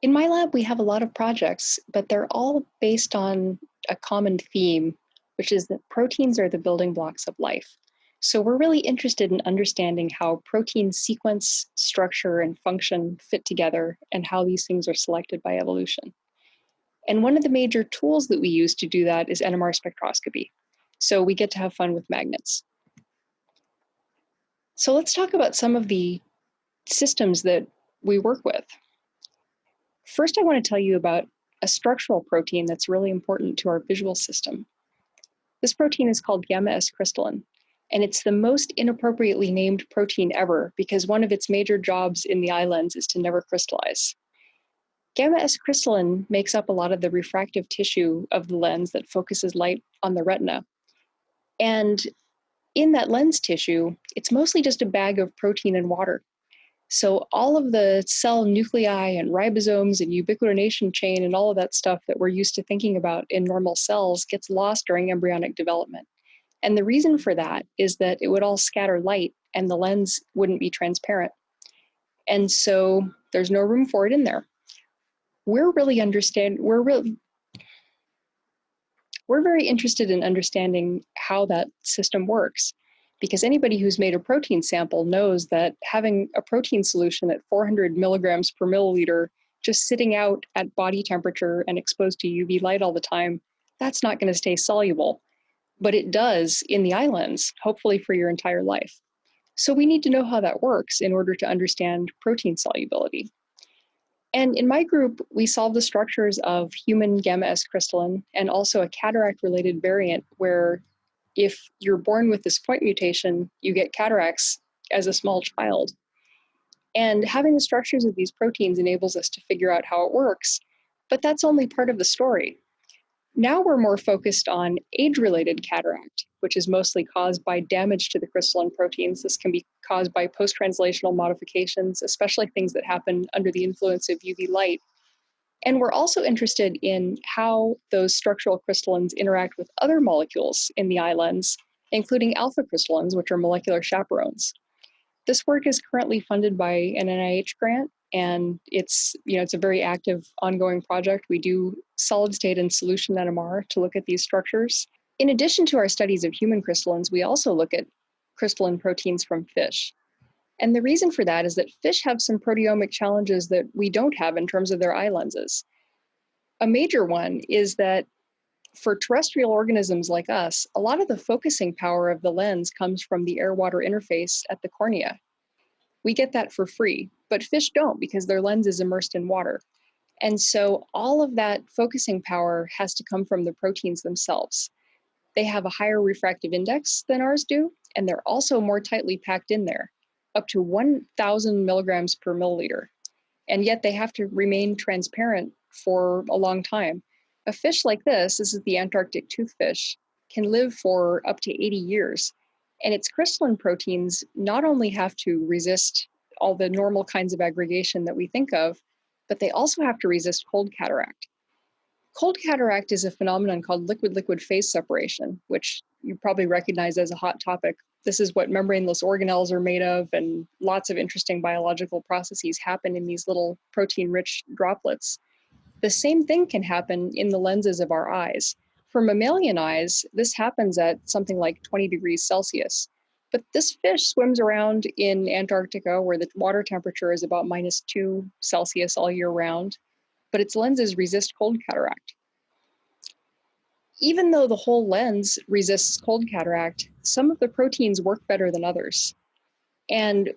In my lab, we have a lot of projects, but they're all based on a common theme, which is that proteins are the building blocks of life. So we're really interested in understanding how protein sequence, structure, and function fit together and how these things are selected by evolution. And one of the major tools that we use to do that is NMR spectroscopy. So we get to have fun with magnets. So let's talk about some of the systems that we work with. First, I want to tell you about a structural protein that's really important to our visual system. This protein is called gamma S crystallin, and it's the most inappropriately named protein ever because one of its major jobs in the eye lens is to never crystallize. Gamma S crystallin makes up a lot of the refractive tissue of the lens that focuses light on the retina. And in that lens tissue, it's mostly just a bag of protein and water. So all of the cell nuclei and ribosomes and ubiquitination chain and all of that stuff that we're used to thinking about in normal cells gets lost during embryonic development. And the reason for that is that it would all scatter light and the lens wouldn't be transparent. And so there's no room for it in there. We're very interested in understanding how that system works, because anybody who's made a protein sample knows that having a protein solution at 400 milligrams per milliliter just sitting out at body temperature and exposed to UV light all the time, that's not going to stay soluble. But it does in the eye lens, hopefully for your entire life. So we need to know how that works in order to understand protein solubility. And in my group, we solve the structures of human gamma S crystallin and also a cataract-related variant where if you're born with this point mutation, you get cataracts as a small child. And having the structures of these proteins enables us to figure out how it works, but that's only part of the story. Now we're more focused on age-related cataract, which is mostly caused by damage to the crystalline proteins. This can be caused by post-translational modifications, especially things that happen under the influence of UV light. And we're also interested in how those structural crystallins interact with other molecules in the eye lens, including alpha crystallins, which are molecular chaperones. This work is currently funded by an NIH grant, and it's a very active ongoing project. We do solid state and solution NMR to look at these structures. In addition to our studies of human crystallins, we also look at crystalline proteins from fish. And the reason for that is that fish have some proteomic challenges that we don't have in terms of their eye lenses. A major one is that for terrestrial organisms like us, a lot of the focusing power of the lens comes from the air-water interface at the cornea. We get that for free, but fish don't because their lens is immersed in water. And so all of that focusing power has to come from the proteins themselves. They have a higher refractive index than ours do, and they're also more tightly packed in there, up to 1,000 milligrams per milliliter. And yet they have to remain transparent for a long time. A fish like this is the Antarctic toothfish, can live for up to 80 years. And its crystalline proteins not only have to resist all the normal kinds of aggregation that we think of, but they also have to resist cold cataract. Cold cataract is a phenomenon called liquid-liquid phase separation, which you probably recognize as a hot topic. This is what membraneless organelles are made of, and lots of interesting biological processes happen in these little protein-rich droplets. The same thing can happen in the lenses of our eyes. For mammalian eyes, this happens at something like 20 degrees Celsius. But this fish swims around in Antarctica where the water temperature is about -2 Celsius all year round, but its lenses resist cold cataract. Even though the whole lens resists cold cataract, some of the proteins work better than others. And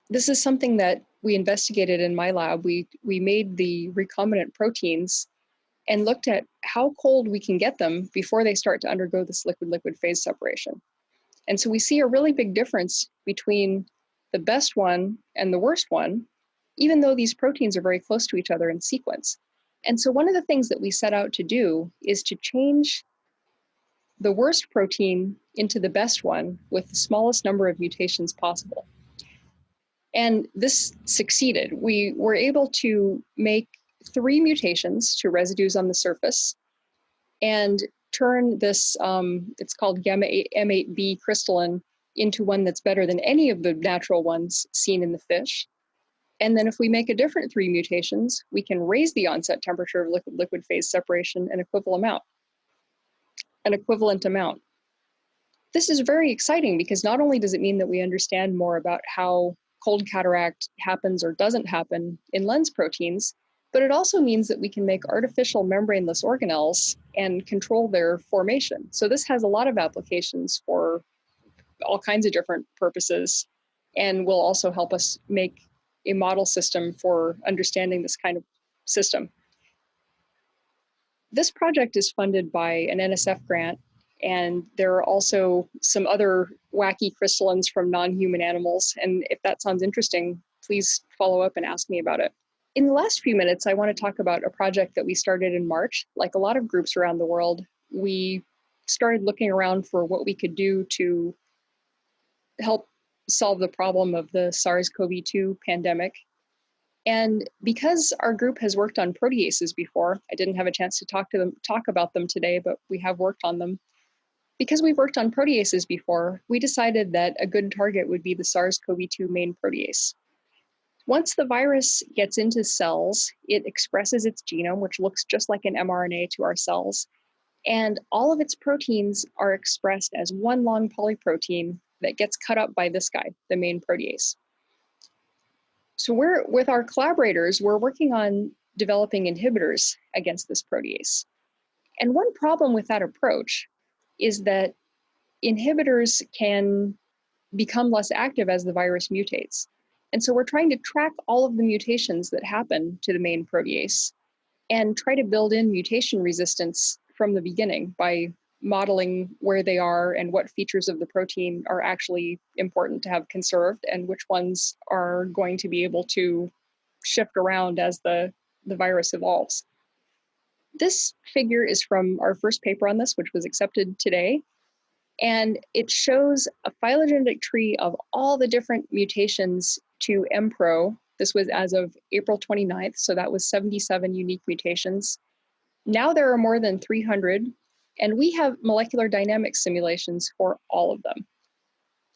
this is something that we investigated in my lab. We made the recombinant proteins and looked at how cold we can get them before they start to undergo this liquid-liquid phase separation. And so we see a really big difference between the best one and the worst one, even though these proteins are very close to each other in sequence. And so one of the things that we set out to do is to change the worst protein into the best one with the smallest number of mutations possible. And this succeeded. We were able to make 3 mutations to residues on the surface and turn this, it's called gamma M8B crystalline, into one that's better than any of the natural ones seen in the fish. And then if we make a different 3 mutations, we can raise the onset temperature of liquid-liquid phase separation an equivalent amount. This is very exciting because not only does it mean that we understand more about how cold cataract happens or doesn't happen in lens proteins, but it also means that we can make artificial membraneless organelles and control their formation. So this has a lot of applications for all kinds of different purposes, and will also help us make a model system for understanding this kind of system. This project is funded by an NSF grant, and there are also some other wacky crystallines from non-human animals. And if that sounds interesting, please follow up and ask me about it. In the last few minutes, I want to talk about a project that we started in March. Like a lot of groups around the world, we started looking around for what we could do to help solve the problem of the SARS-CoV-2 pandemic. And because our group has worked on proteases before, I didn't have a chance to talk about them today, but we have worked on them. Because we've worked on proteases before, we decided that a good target would be the SARS-CoV-2 main protease. Once the virus gets into cells, it expresses its genome, which looks just like an mRNA to our cells, and all of its proteins are expressed as one long polyprotein that gets cut up by this guy, the main protease. So with our collaborators, we're working on developing inhibitors against this protease. And one problem with that approach is that inhibitors can become less active as the virus mutates. And so we're trying to track all of the mutations that happen to the main protease and try to build in mutation resistance from the beginning by modeling where they are and what features of the protein are actually important to have conserved and which ones are going to be able to shift around as the virus evolves. This figure is from our first paper on this, which was accepted today. And it shows a phylogenetic tree of all the different mutations to MPRO. This was as of April 29th, so that was 77 unique mutations. Now there are more than 300, and we have molecular dynamics simulations for all of them.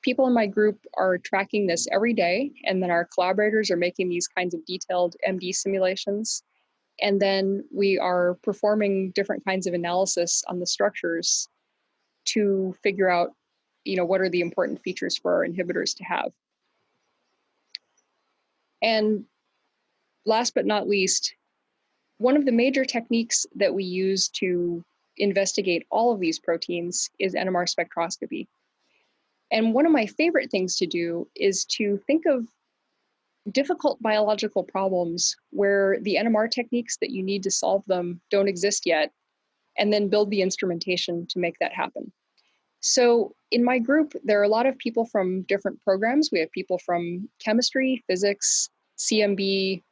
People in my group are tracking this every day, and then our collaborators are making these kinds of detailed MD simulations. And then we are performing different kinds of analysis on the structures to figure out, what are the important features for our inhibitors to have. And last but not least, one of the major techniques that we use to investigate all of these proteins is NMR spectroscopy. And one of my favorite things to do is to think of difficult biological problems where the NMR techniques that you need to solve them don't exist yet, and then build the instrumentation to make that happen. So in my group, there are a lot of people from different programs. We have people from chemistry, physics, CMB,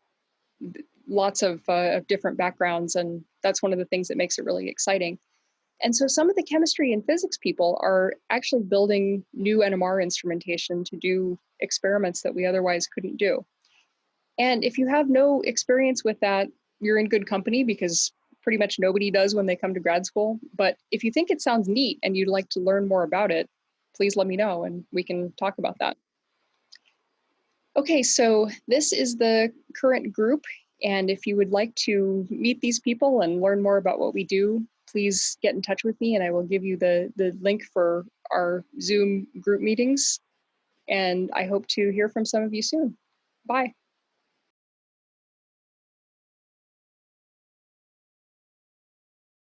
lots of different backgrounds, and that's one of the things that makes it really exciting. And so some of the chemistry and physics people are actually building new NMR instrumentation to do experiments that we otherwise couldn't do. And if you have no experience with that, you're in good company because pretty much nobody does when they come to grad school. But if you think it sounds neat and you'd like to learn more about it, please let me know and we can talk about that. Okay, so this is the current group. And if you would like to meet these people and learn more about what we do, please get in touch with me and I will give you the link for our Zoom group meetings. And I hope to hear from some of you soon. Bye.